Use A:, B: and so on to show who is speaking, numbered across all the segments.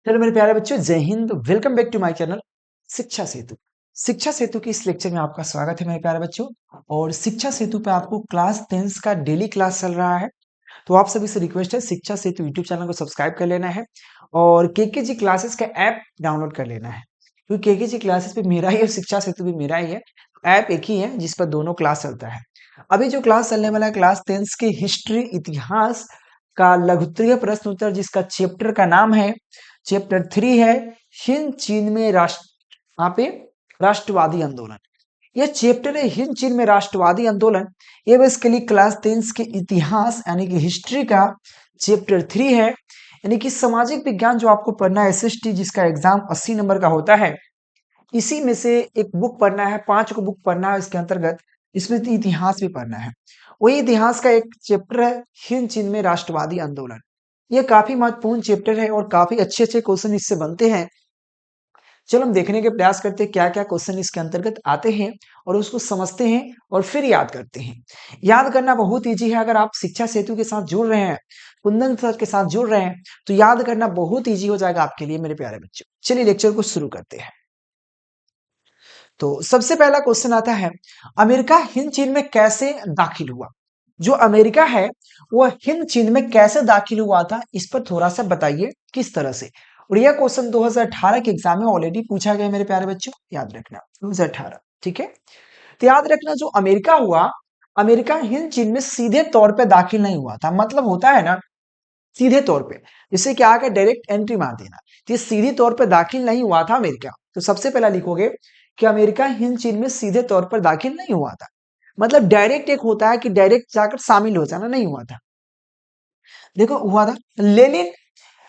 A: चलो मेरे प्यारे बच्चों, जय हिंद। Welcome back to my channel Shiksha Setu. शिक्षा सेतु की इस लेक्चर में आपका स्वागत है मेरे प्यारे बच्चों। और शिक्षा सेतु पे आपको क्लास 10 का डेली क्लास चल रहा है। तो आप सभी से रिक्वेस्ट है, शिक्षा सेतु यूट्यूब चैनल को सब्सक्राइब कर लेना है और केकेजी क्लासेस का ऐप डाउनलोड कर लेना है, क्योंकि केकेजी क्लासेस पे मेरा ही और शिक्षा सेतु भी मेरा ही है। ऐप एक ही है जिस पर दोनों क्लास चलता है। अभी जो क्लास चलने वाला है क्लास 10 की हिस्ट्री इतिहास का लघुत्तरीय प्रश्न उत्तर, जिसका चैप्टर का नाम है चैप्टर 3 है हिंद चीन में यहाँ पे राष्ट्रवादी आंदोलन। यह चैप्टर है हिंद चीन में राष्ट्रवादी आंदोलन। ये बेसिकली क्लास 10 के इतिहास यानी कि हिस्ट्री का चैप्टर 3 है, यानी कि सामाजिक विज्ञान जो आपको पढ़ना है एसएसटी, जिसका एग्जाम 80 नंबर का होता है। इसी में से एक बुक पढ़ना है, 5 को बुक पढ़ना है इसके अंतर्गत। इसमें तो इतिहास भी पढ़ना है। वही इतिहास का एक चैप्टर है हिंद चीन में राष्ट्रवादी आंदोलन। ये काफी महत्वपूर्ण चैप्टर है और काफी अच्छे अच्छे क्वेश्चन इससे बनते हैं। चलो हम देखने के प्रयास करते हैं क्या क्या क्वेश्चन इसके अंतर्गत आते हैं और उसको समझते हैं और फिर याद करते हैं। याद करना बहुत इजी है। अगर आप शिक्षा सेतु के साथ जुड़ रहे हैं, कुंदन सर के साथ जुड़ रहे हैं, तो याद करना बहुत इजी हो जाएगा आपके लिए मेरे प्यारे बच्चों। चलिए लेक्चर को शुरू करते हैं। तो सबसे पहला क्वेश्चन आता है, अमेरिका हिंद चीन में कैसे दाखिल हुआ। जो अमेरिका है वह हिंद चीन में कैसे दाखिल हुआ था, इस पर थोड़ा सा बताइए किस तरह से। और यह क्वेश्चन 2018 के एग्जाम में ऑलरेडी पूछा गया मेरे प्यारे बच्चों, याद रखना 2018। ठीक है, तो याद रखना जो अमेरिका हुआ, अमेरिका हिंद चीन में सीधे तौर पे दाखिल नहीं हुआ था। मतलब होता है ना सीधे तौर पे, जिससे क्या आगे डायरेक्ट एंट्री मार देना। तो ये सीधे तौर पे दाखिल नहीं हुआ था अमेरिका। तो सबसे पहला लिखोगे कि अमेरिका हिंद चीन में सीधे तौर पर दाखिल नहीं हुआ था। मतलब डायरेक्ट एक होता है कि डायरेक्ट जाकर शामिल हो जाना, नहीं हुआ था। देखो हुआ था लेनिन।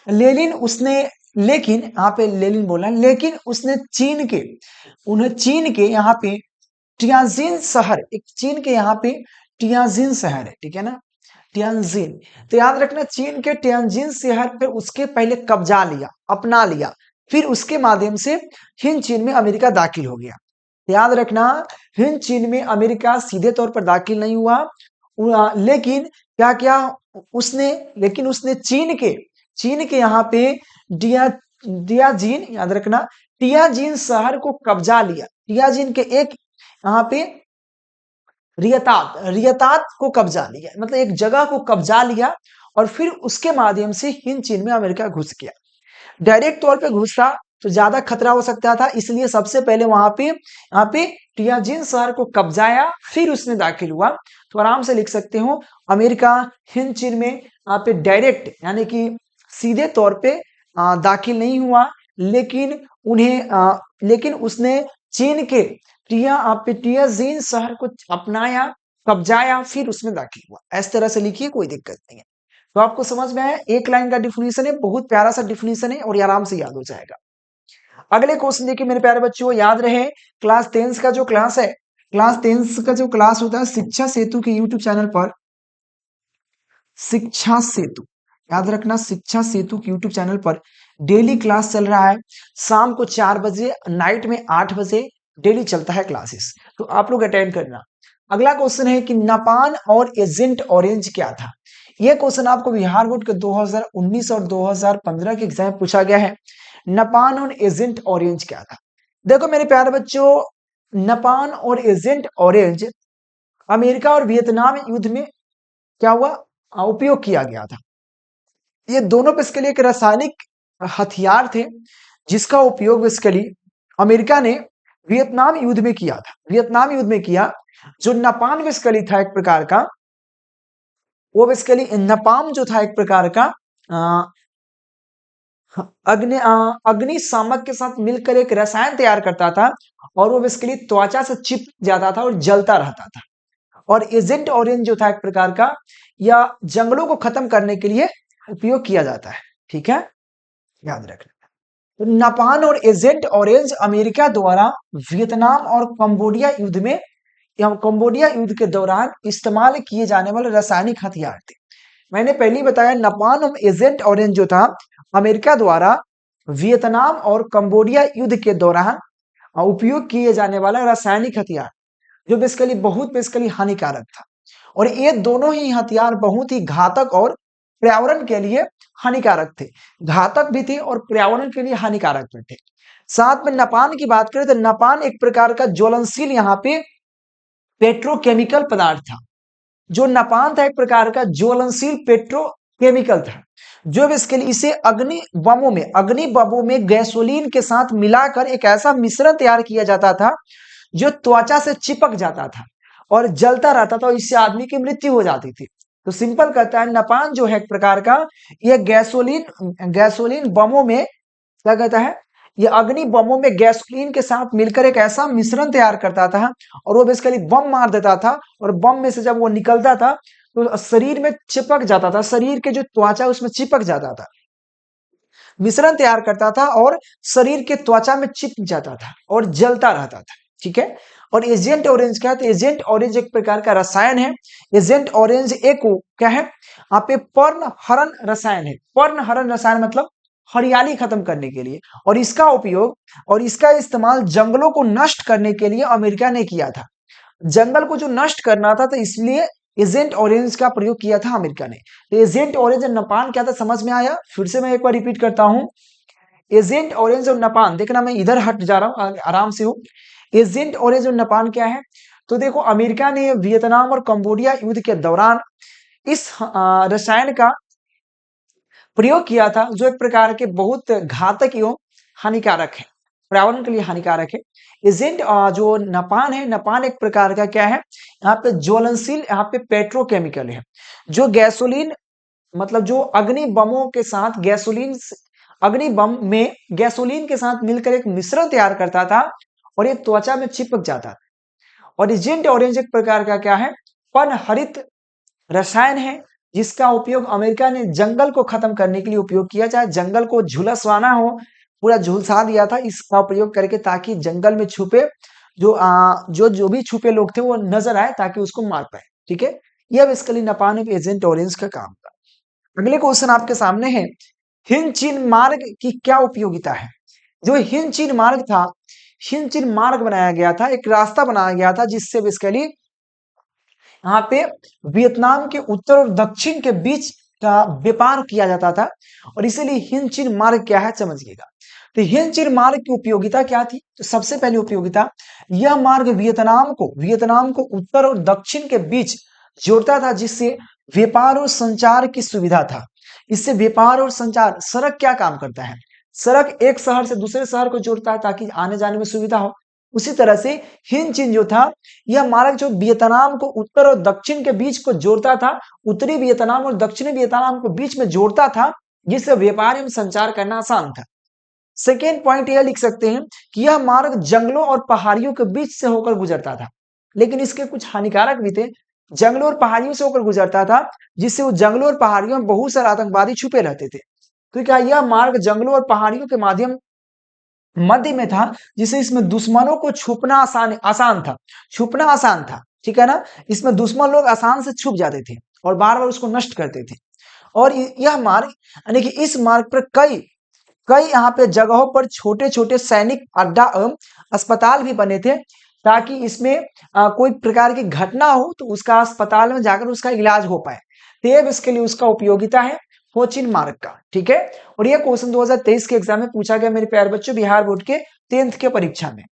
A: लेनिन उसने, लेकिन यहाँ पे लेनिन बोला, लेकिन उसने चीन के, उन्हें चीन के यहाँ पे टियाजिन शहर, एक चीन के यहाँ पे टियाजिन शहर है, ठीक है ना, टियानजिन। तो याद रखना चीन के टियानजिन शहर पे उसके पहले कब्जा लिया, अपना लिया, फिर उसके माध्यम से हिंद चीन में अमेरिका दाखिल हो गया। याद रखना हिंद चीन में अमेरिका सीधे तौर पर दाखिल नहीं हुआ, लेकिन क्या क्या उसने, लेकिन उसने चीन के यहाँ पे डिया डियाजिन, याद रखना टियाजिन शहर को कब्जा लिया। टियाजिन के एक यहाँ पे रियतात को कब्जा लिया, मतलब एक जगह को कब्जा लिया और फिर उसके माध्यम से हिंद चीन में अमेरिका घुस गया। डायरेक्ट तौर पे घुसा तो ज्यादा खतरा हो सकता था, इसलिए सबसे पहले वहां पे यहाँ पे टियाजिन शहर को कब्जाया, फिर उसमें दाखिल हुआ। तो आराम से लिख सकते हो अमेरिका हिंद चीन में यहाँ पे डायरेक्ट यानी कि सीधे तौर पे दाखिल नहीं हुआ, लेकिन लेकिन उसने चीन के टियाजिन शहर को अपनाया, कब्जाया, फिर उसमें दाखिल हुआ। इस तरह से लिखिए, कोई दिक्कत नहीं है। तो आपको समझ में आया, एक लाइन का डिफिनीशन है, बहुत प्यारा सा डिफिनीशन है और ये आराम से याद हो जाएगा। अगले क्वेश्चन देखिए मेरे प्यारे बच्चों, याद रहे क्लास 10 का जो क्लास है, क्लास 10 का जो क्लास होता है शिक्षा सेतु के यूट्यूब चैनल पर, शिक्षा सेतु, याद रखना शिक्षा सेतु के यूट्यूब चैनल पर डेली क्लास चल रहा है। शाम को 4 बजे, नाइट में 8 बजे डेली चलता है क्लासेस, तो आप लोग अटेंड करना। अगला क्वेश्चन है कि नापान और एजेंट ऑरेंज क्या था। यह क्वेश्चन आपको बिहार बोर्ड के 2019 और 2015 के एग्जाम में पूछा गया है। नापान और एजेंट ऑरेंज क्या था। देखो मेरे प्यारे बच्चों, नापान और एजेंट ऑरेंज अमेरिका और वियतनाम युद्ध में क्या हुआ, उपयोग किया गया था। ये दोनों बेसिकली एक रासायनिक हथियार थे, जिसका उपयोग बेसिकली अमेरिका ने वियतनाम युद्ध में किया था। वियतनाम युद्ध में किया। जो नापान बेसिकली था एक प्रकार का, वो बेसिकली नपाम जो था एक प्रकार का अग्निशामक के साथ मिलकर एक रसायन तैयार करता था, और वो बेसिकली त्वचा से चिप जाता था और जलता रहता था। और एजेंट ऑरेंज जो था एक प्रकार का, या जंगलों को खत्म करने के लिए उपयोग किया जाता है। ठीक है, याद रखना। तो नापान और एजेंट ऑरेंज अमेरिका द्वारा वियतनाम और कंबोडिया युद्ध में, या कंबोडिया युद्ध के दौरान इस्तेमाल किए जाने वाले रासायनिक हथियार थे। मैंने पहले ही बताया नापान और एजेंट ऑरेंज जो था अमेरिका द्वारा वियतनाम और कंबोडिया युद्ध के दौरान उपयोग किए जाने वाला रासायनिक हथियार, जो बेसिकली बहुत बेसिकली हानिकारक था। और ये दोनों ही हथियार बहुत ही घातक और पर्यावरण के लिए हानिकारक थे, घातक भी थे और पर्यावरण के लिए हानिकारक भी थे। साथ में नपान की बात करें तो नपान एक प्रकार का ज्वलनशील यहाँ पे पेट्रोकेमिकल पदार्थ था। जो नपान था एक प्रकार का ज्वलनशील पेट्रोकेमिकल था, जो बेसिकली इसे अग्नि बमों में गैसोलीन के साथ मिलाकर एक ऐसा मिश्रण तैयार किया जाता था जो त्वचा से चिपक जाता था और जलता रहता था और इससे आदमी की मृत्यु हो जाती थी। तो सिंपल कहता है नपान जो है एक प्रकार का यह गैसोलीन बमों में क्या कहता है, ये अग्नि बमों में गैसोलीन के साथ मिलकर एक ऐसा मिश्रण तैयार करता था और वो बेसिकली बम मार देता था और बम में से जब वो निकलता था तो शरीर में चिपक जाता था, शरीर के जो त्वचा उसमें चिपक जाता था, मिश्रण तैयार करता था और शरीर के त्वचा में चिपक जाता था और जलता रहता था। ठीक है। और एजेंट ऑरेंज क्या है, तो एजेंट ऑरेंज एक प्रकार का रसायन है। एजेंट ऑरेंज एक क्या है, यहाँ पे पर्णहरण रसायन है। पर्णहरण रसायन मतलब हरियाली खत्म करने के लिए, और इसका उपयोग और इसका इस्तेमाल जंगलों को नष्ट करने के लिए अमेरिका ने किया था। जंगल को जो नष्ट करना था तो इसलिए एजेंट ऑरेंज का प्रयोग किया था अमेरिका ने। तो एजेंट ऑरेंज और नपान क्या था समझ में आया? फिर से मैं एक बार रिपीट करता हूं, एजेंट ऑरेंज और नपान, देखना मैं इधर हट जा रहा हूं, आराम से हो। एजेंट ऑरेंज और नपान क्या है, तो देखो अमेरिका ने वियतनाम और कंबोडिया युद्ध के दौरान इस रसायन का प्रयोग किया था, जो एक प्रकार के बहुत घातक एवं हानिकारक है, पर्यावरण के लिए हानिकारक है। एजेंट जो नपान है, नपान एक प्रकार का क्या है, यहाँ पे ज्वलनशील, यहाँ पे पेट्रोकेमिकल है, जो गैसोलीन मतलब जो अग्नि बमों के साथ अग्नि बम में गैसोलीन के साथ मिलकर एक मिश्रण तैयार करता था और ये त्वचा में चिपक जाता था। और एजेंट ऑरेंज एक प्रकार का क्या है, पनहरित रसायन है, जिसका उपयोग अमेरिका ने जंगल को खत्म करने के लिए उपयोग किया, चाहे जंगल को झुलसवाना हो, पूरा झुलसा दिया था इसका प्रयोग करके, ताकि जंगल में छुपे जो भी छुपे लोग थे वो नजर आए ताकि उसको मार पाए। ठीक है, यह बेसिकली नपान ऑफ एजेंट ऑरेंज का काम था। अगले क्वेश्चन आपके सामने है, हिंद-चीन मार्ग की क्या उपयोगिता है? जो हिंद-चीन मार्ग था, हिंद-चीन मार्ग बनाया गया था, एक रास्ता बनाया गया था जिससे बेसिकली यहाँ पे वियतनाम के उत्तर और दक्षिण के बीच का व्यापार किया जाता था, और इसीलिए हिंद चीन मार्ग क्या है समझिएगा। तो हिंद चीन मार्ग की उपयोगिता क्या थी? तो सबसे पहली उपयोगिता, यह मार्ग वियतनाम को उत्तर और दक्षिण के बीच जोड़ता था, जिससे व्यापार और संचार की सुविधा था। इससे व्यापार और संचार, सड़क क्या काम करता है, सड़क एक शहर से दूसरे शहर को जोड़ता है ताकि आने जाने में सुविधा हो। उसी तरह से हिंद चीन जो था, यह मार्ग जो वियतनाम को उत्तर और दक्षिण के बीच को जोड़ता था, उत्तरी वियतनाम और दक्षिणी वियतनाम को बीच में जोड़ता था, जिससे व्यापार एवं संचार करना आसान था। सेकेंड पॉइंट यह लिख सकते हैं कि यह मार्ग जंगलों और पहाड़ियों के बीच से होकर गुजरता था, लेकिन इसके कुछ हानिकारक भी थे। जंगलों और पहाड़ियों से होकर गुजरता था, जिससे वो जंगलों और पहाड़ियों में बहुत सारे आतंकवादी छुपे रहते थे। तो क्या यह मार्ग जंगलों और पहाड़ियों के माध्यम मध्य में था, जिससे इसमें दुश्मनों को छुपना आसान था, छुपना आसान था। ठीक है ना, इसमें दुश्मन लोग आसान से छुप जाते थे और बार बार उसको नष्ट करते थे। और यह मार्ग यानी कि इस मार्ग पर कई कई यहाँ पे जगहों पर छोटे छोटे सैनिक अड्डा एवं अस्पताल भी बने थे, ताकि इसमें कोई प्रकार की घटना हो तो उसका अस्पताल में जाकर उसका इलाज हो पाए। तो ये इसके लिए उसका उपयोगिता है हो चीन मार्ग का। ठीक है, और यह क्वेश्चन 2023 के एग्जाम में पूछा गया मेरे प्यारे बच्चों, बिहार बोर्ड के 10th के परीक्षा में।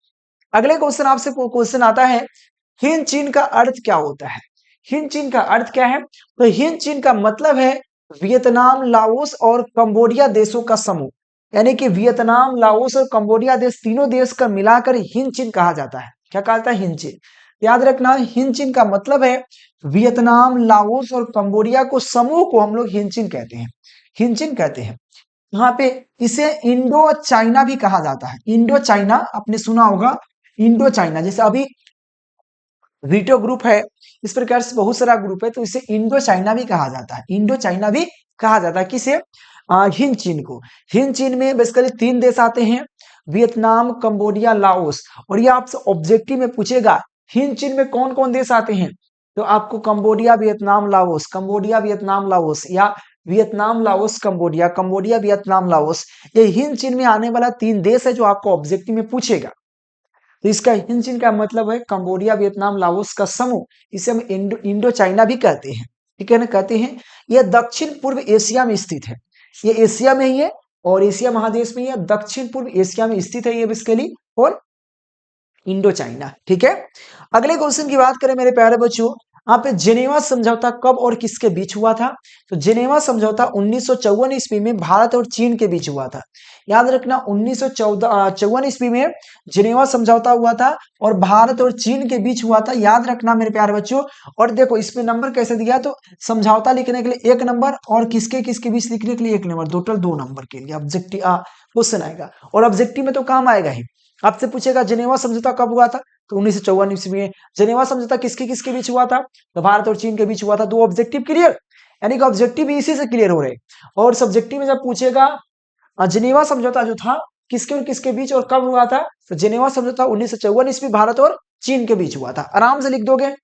A: अगले क्वेश्चन आपसे क्वेश्चन आता है, हिंद चीन का अर्थ क्या होता है? हिंद चीन का अर्थ क्या है? तो हिंद चीन का मतलब है वियतनाम, लाओस और कंबोडिया देशों का समूह, यानी कि वियतनाम, लाओस और कंबोडिया देश, तीनों देश का मिलाकर हिंद चीन कहा जाता है। क्या कहा जाता है? हिंद चीन। याद रखना, हिंद चीन का मतलब है वियतनाम, लाओस और कंबोडिया को समूह को हम लोग हिंद चीन कहते हैं, हिंद चीन कहते हैं। यहाँ पे इसे इंडो चाइना भी कहा जाता है। इंडो चाइना आपने सुना होगा, इंडो चाइना, जैसे अभी वीटो ग्रुप है, इस प्रकार से बहुत सारा ग्रुप है, तो इसे इंडो चाइना भी कहा जाता है, इंडो चाइना भी कहा जाता है। किसे? हिंद चीन को। हिंद चीन में बेसिकली 3 देश आते हैं, वियतनाम, कंबोडिया, लाओस। और ये आपसे ऑब्जेक्टिव में पूछेगा हिंद चीन में कौन कौन देश आते हैं, तो आपको Cambodia, Vietnam, Laos, Cambodia, Vietnam, Laos, या Vietnam, Laos, Cambodia, Cambodia, Vietnam, Laos, ये हिंद चीन में आने वाला 3 देश है जो आपको ऑब्जेक्टिव में पूछेगा। तो इसका हिंद चीन का मतलब है कंबोडिया, वियतनाम, लाओस का समूह, इसे हम इंडो चाइना भी कहते हैं। ठीक है ना, कहते हैं यह दक्षिण पूर्व एशिया में स्थित है। ये एशिया में ही है और एशिया महादेश में, यह दक्षिण पूर्व एशिया में स्थित है ये बेसिकली, और इंडो चाइना। ठीक है, अगले क्वेश्चन की बात करें मेरे प्यारे बच्चों, यहाँ पे जेनेवा समझौता कब और किसके बीच हुआ था? तो जेनेवा समझौता 1954 ईस्वी में भारत और चीन के बीच हुआ था। याद रखना, 1954 ईस्वी में जेनेवा समझौता हुआ था और भारत और चीन के बीच हुआ था, याद रखना मेरे प्यारे बच्चों। और देखो इसमें नंबर कैसे दिया, तो समझौता लिखने के लिए 1 नंबर और किसके किसके बीच लिखने के लिए 1 नंबर, टोटल 2 नंबर के लिए ऑब्जेक्टिव क्वेश्चन आएगा। और ऑब्जेक्टिव में तो काम आएगा ही, आपसे पूछेगा जेनेवा समझौता कब हुआ था, तो 1954 ईस्वी में। जेनेवा समझौता किसके किसके बीच हुआ था, तो भारत और चीन के बीच हुआ था। 2 ऑब्जेक्टिव क्लियर, यानी कि ऑब्जेक्टिव भी इसी से क्लियर हो रहे हैं। और सब्जेक्टिव में जब पूछेगा जेनेवा समझौता जो था किसके और किसके बीच और कब हुआ था, तो जेनेवा समझौता 1954 ईस्वी भारत और चीन के बीच हुआ था। आराम से लिख दोगे,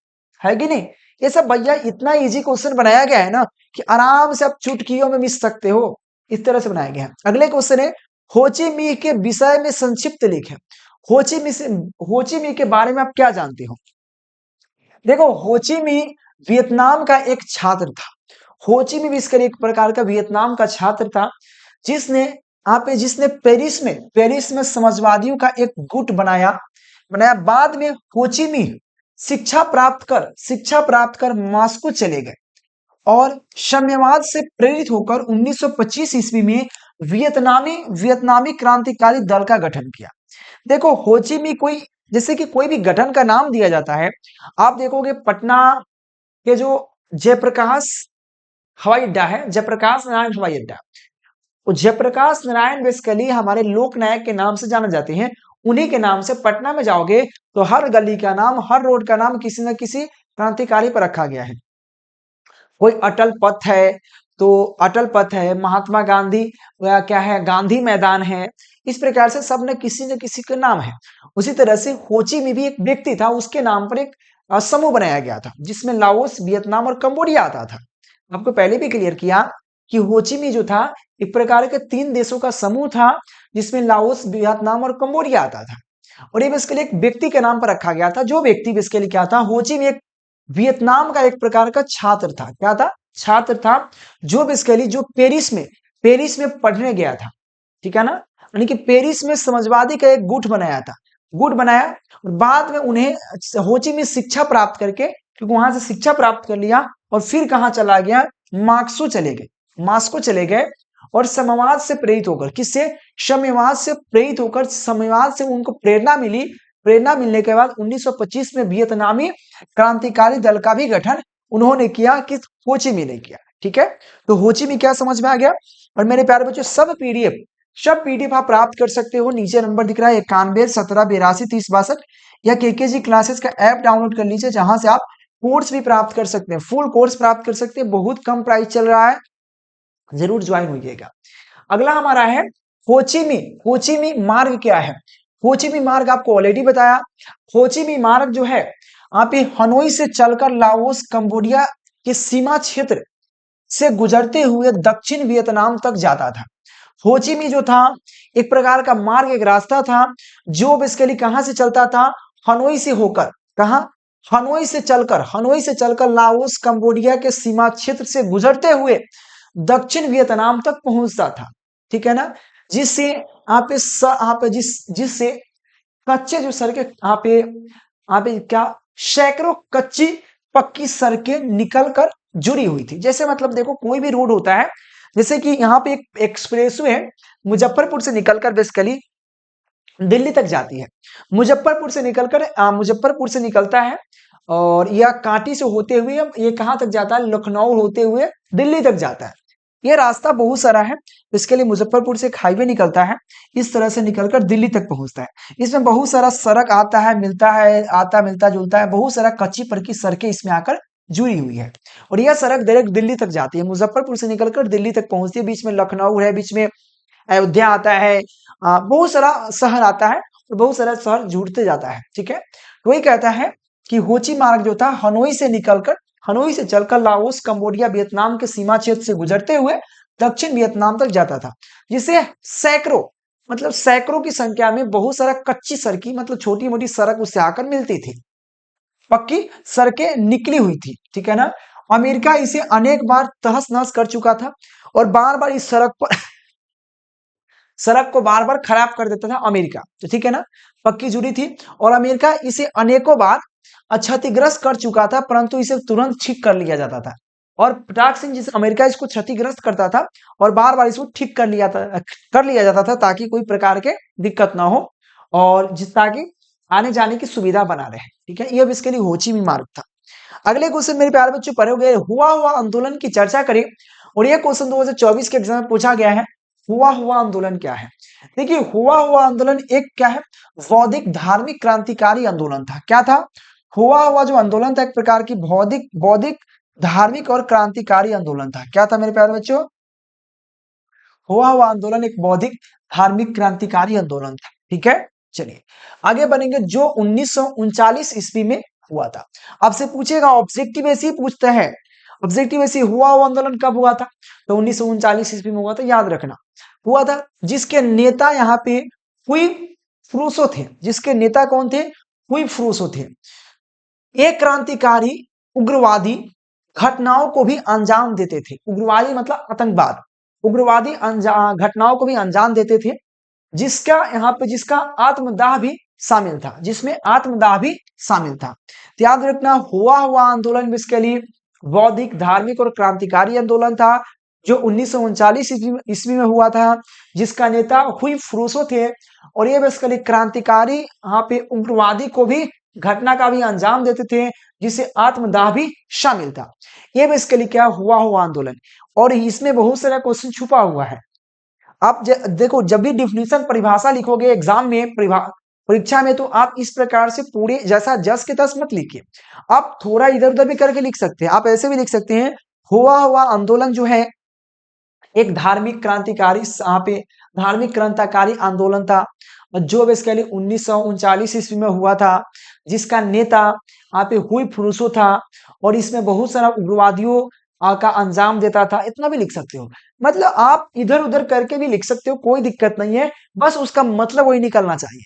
A: है कि नहीं? ये सब भैया इतना इजी क्वेश्चन बनाया गया है ना कि आराम से आप चुटकियों में मिस सकते हो, इस तरह से बनाया गया है। अगले क्वेश्चन है, होची मिन्ह के विषय में संक्षिप्त लिखें। होची मिन्ह के बारे में आप क्या जानते हो? देखो, होची मिन्ह वियतनाम का एक छात्र था। होची मिन्ह इसका एक प्रकार का वियतनाम का छात्र था, जिसने पेरिस में समाजवादियों का एक गुट बनाया। बाद में होची मिन्ह शिक्षा प्राप्त कर मॉस्को चले गए और साम्यवाद से प्रेरित होकर 1925 ईस्वी में वियतनामी क्रांतिकारी दल का गठन किया। देखो, होची मिन्ह जैसे कि कोई भी गठन का नाम दिया जाता है, आप देखोगे पटना के जो जयप्रकाश हवाई अड्डा है, जयप्रकाश नारायण हवाई अड्डा, वो जयप्रकाश नारायण बेसिकली हमारे लोक नायक के नाम से जाने जाते हैं। उन्हीं के नाम से पटना में जाओगे तो हर गली का नाम, हर रोड का नाम किसी न किसी क्रांतिकारी पर रखा गया है। कोई अटल पथ है तो अटल पथ है, महात्मा गांधी क्या है, गांधी मैदान है। इस प्रकार से सब ने किसी न किसी का नाम है। उसी तरह से होची में भी एक व्यक्ति था, उसके नाम पर एक समूह बनाया गया था जिसमें लाओस, वियतनाम और कंबोडिया आता था। आपको पहले भी क्लियर किया कि होची मिन्ह जो था एक प्रकार के 3 देशों का समूह था जिसमें लाओस, वियतनाम और कंबोडिया आता था। और ये बेसिकली एक व्यक्ति के नाम पर रखा गया था। जो व्यक्ति बेसिकली क्या था, होची मिन्ह एक वियतनाम का एक प्रकार का छात्र था। क्या था? छात्र था, जो बेसिकली जो पेरिस में पढ़ने गया था। ठीक है ना, यानी कि पेरिस में समाजवादी का एक गुट बनाया और बाद में उन्हें होची मिन्ह शिक्षा प्राप्त करके, क्योंकि वहां से शिक्षा प्राप्त कर लिया और फिर कहां चला गया, मास्को चले गए और साम्यवाद से प्रेरित होकर, किससे? साम्यवाद से प्रेरित होकर, साम्यवाद से उनको प्रेरणा मिली। प्रेरणा मिलने के बाद 1925 में वियतनामी क्रांतिकारी दल का भी गठन उन्होंने किया, कि होची मिन्ह ने किया। ठीक है, तो होची मिन्ह क्या समझ में आ गया? और मेरे प्यारे बच्चों, सब पीडीएफ आप प्राप्त कर सकते हो। नीचे नंबर दिख रहा है 91 17 82 30 62, या केकेजी क्लासेस का ऐप डाउनलोड कर लीजिए, जहां से आप कोर्स भी प्राप्त कर सकते हैं, फुल कोर्स प्राप्त कर सकते हैं। बहुत कम प्राइस चल रहा है, जरूर ज्वाइन होइएगा। अगला हमारा है होची मिन्ह मार्ग क्या है? होची मिन्ह मार्ग आपको ऑलरेडी बताया। होची मिन्ह मार्ग जो है, आप ये हनोई से चलकर लाओस, कंबोडिया के सीमा क्षेत्र से गुजरते हुए दक्षिण वियतनाम तक जाता था। होची मिन्ह जो था एक प्रकार का मार्ग, एक रास्ता था जो बेसिकली कहां से चलता था, हनोई से होकर, कहां? हनोई से चलकर लाओस, कंबोडिया के सीमा क्षेत्र से गुजरते हुए दक्षिण वियतनाम तक पहुंचता था। ठीक है ना, जिससे जिससे कच्चे जो सड़कें यहाँ पे क्या, सैकड़ों कच्ची पक्की सड़कें निकल कर जुड़ी हुई थी। जैसे मतलब देखो, कोई भी रोड होता है, जैसे कि यहाँ पे एक एक्सप्रेसवे है, मुजफ्फरपुर से निकलकर बेसिकली दिल्ली तक जाती है। मुजफ्फरपुर से निकलता है और यह कांटी से होते हुए ये कहां तक जाता है, लखनऊ होते हुए दिल्ली तक जाता है। ये रास्ता बहुत सारा है, इसके लिए मुजफ्फरपुर से एक हाईवे निकलता है, इस तरह से निकलकर दिल्ली तक पहुंचता है। इसमें बहुत सारा सड़क आता है, मिलता जुलता है, बहुत सारा कच्ची पक्की सड़कें इसमें आकर जुड़ी हुई है। और यह सड़क डायरेक्ट दिल्ली तक जाती है, मुजफ्फरपुर से निकलकर दिल्ली तक पहुंचती है। बीच में लखनऊ है, बीच में अयोध्या आता है, बहुत सारा शहर आता है और बहुत सारा शहर जुड़ते जाता है। ठीक है, तो वही कहता है कि होची मार्ग जो था हनोई से चलकर लाओस, कंबोडिया, वियतनाम के सीमा क्षेत्र से गुजरते हुए दक्षिण वियतनाम तक जाता था, जिसे सैकड़ों की संख्या में बहुत सारा कच्ची सड़की, मतलब छोटी मोटी सड़क उससे आकर मिलती थी, पक्की सड़कें निकली हुई थी। ठीक है ना, अमेरिका इसे अनेक बार तहस नहस कर चुका था और बार बार इस सड़क को बार बार खराब कर देता था अमेरिका। तो ठीक है ना, पक्की जुड़ी थी। और अमेरिका इसे अनेकों बार क्षतिग्रस्त कर चुका था, परंतु इसे तुरंत ठीक कर लिया जाता था। और पटाक सिंह जिस अमेरिका इसको क्षतिग्रस्त करता था और बार बार इसको ठीक कर लिया जाता था ताकि कोई प्रकार के दिक्कत ना हो और जिस ताकि आने जाने की सुविधा बना रहे। ठीक है, ये अब इसके लिए होची मी मार्ग था। अगले क्वेश्चन मेरे प्यारे बच्चों पढ़े गए हुआ हुआ आंदोलन की चर्चा करें। और ये क्वेश्चन 2024 के एग्जाम में पूछा गया है। हुआ हुआ आंदोलन क्या है? देखिए, हुआ हुआ आंदोलन एक क्या है, बौद्धिक धार्मिक क्रांतिकारी आंदोलन था। क्या था? हुआ हुआ जो आंदोलन था एक प्रकार की बौद्धिक बौद्धिक धार्मिक और क्रांतिकारी आंदोलन था। क्या था मेरे प्यारे बच्चों? हुआ हुआ आंदोलन एक बौद्धिक धार्मिक क्रांतिकारी आंदोलन था। ठीक है, चलिए आगे बढ़ेंगे। जो 1939 ईस्वी में हुआ था। आपसे पूछेगा, ऑब्जेक्टिव ऐसे ही पूछता है, ऑब्जेक्टिव ऐसे हुआ हुआ आंदोलन कब हुआ था? तो 1939 ईस्वी में हुआ था, याद रखना। हुआ था जिसके नेता यहाँ पे हुई फ्रूसो थे। जिसके नेता कौन थे? हुई फ्रूसो थे। एक क्रांतिकारी उग्रवादी घटनाओं को भी अंजाम देते थे। उग्रवादी मतलब आतंकवाद। उग्रवादी घटनाओं को भी अंजाम देते थे, जिसका यहाँ पे जिसका आत्मदाह भी शामिल था, जिसमें आत्मदाह भी शामिल था। तो याद रखना, हुआ हुआ आंदोलन इसके लिए बौद्धिक धार्मिक और क्रांतिकारी आंदोलन था जो 1939 ईस्वी में हुआ था, जिसका नेता हुई फ्रूसो थे। और ये बेसिकली क्रांतिकारी यहाँ पे उग्रवादी को भी घटना का भी अंजाम देते थे, जिसे आत्मदाह भी शामिल था। ये बेसिकली क्या हुआ हुआ आंदोलन। और इसमें बहुत सारा क्वेश्चन छुपा हुआ है। आप देखो, जब भी डिफिनीशन परिभाषा लिखोगे एग्जाम में परीक्षा में, तो आप इस प्रकार से पूरे जैसा जस के तस मत लिखिए। आप थोड़ा इधर उधर भी करके लिख सकते हैं। आप ऐसे भी लिख सकते हैं, हुआ हुआ आंदोलन जो है एक धार्मिक क्रांतिकारी यहाँ पे धार्मिक क्रांतिकारी आंदोलन था जो बेसिकली 1939 ईस्वी में हुआ था, जिसका नेता यहाँ पे हुई फुरुसो था। और इसमें बहुत सारा उग्रवादियों का अंजाम देता था। इतना भी लिख सकते हो, मतलब आप इधर उधर करके भी लिख सकते हो, कोई दिक्कत नहीं है। बस उसका मतलब वही निकलना चाहिए।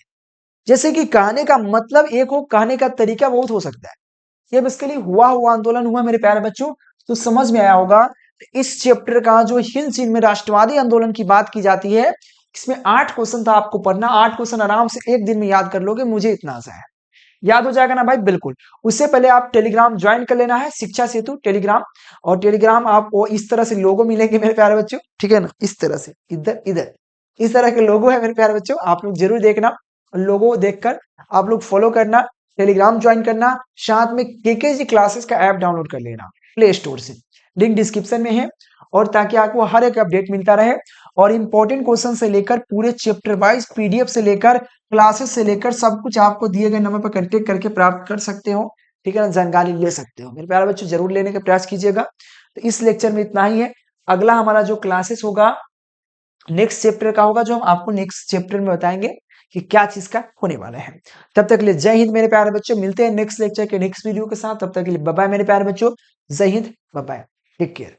A: जैसे कि कहने का मतलब एक हो, कहने का तरीका बहुत हो सकता है। ये बेसिकली हुआ हुआ आंदोलन हुआ मेरे प्यारे बच्चों। तो समझ में आया होगा। इस चैप्टर का जो हिंद चीन में राष्ट्रवादी आंदोलन की बात की जाती है, इसमें 8 क्वेश्चन था आपको पढ़ना। 8 क्वेश्चन आराम से एक दिन में याद कर लोगे, मुझे इतना आशा है। याद हो जाएगा ना भाई? बिल्कुल। उससे पहले आप टेलीग्राम ज्वाइन कर लेना है, शिक्षा सेतु टेलीग्राम। और टेलीग्राम आपको इस तरह से लोगो मिलेंगे मेरे प्यारे बच्चों, ठीक है ना? इस तरह से इधर इधर इस तरह के लोगो है मेरे प्यारे बच्चों। आप लोग जरूर देखना, लोगो देखकर आप लोग फॉलो करना, टेलीग्राम ज्वाइन करना। साथ में केकेजी क्लासेस का ऐप डाउनलोड कर लेना प्ले स्टोर से, लिंक डिस्क्रिप्शन में है। और ताकि आपको हर एक अपडेट मिलता रहे और इंपॉर्टेंट क्वेश्चन से लेकर पूरे चैप्टर वाइज पीडीएफ से लेकर क्लासेस से लेकर सब कुछ आपको दिए गए नंबर पर कांटेक्ट करके प्राप्त कर सकते हो। ठीक है ना, जानकारी ले सकते हो। मेरे प्यारे बच्चों जरूर लेने का प्रयास कीजिएगा। तो इस लेक्चर में इतना ही है। अगला हमारा जो क्लासेस होगा नेक्स्ट चैप्टर का होगा, जो हम आपको नेक्स्ट चैप्टर में बताएंगे कि क्या चीज का होने वाला है। तब तक के लिए जय हिंद मेरे प्यारे बच्चों। मिलते हैं नेक्स्ट लेक्चर के नेक्स्ट वीडियो के साथ। तब तक के लिए बाय बाय मेरे प्यारे बच्चों। जय हिंद, बाय बाय, टेक केयर।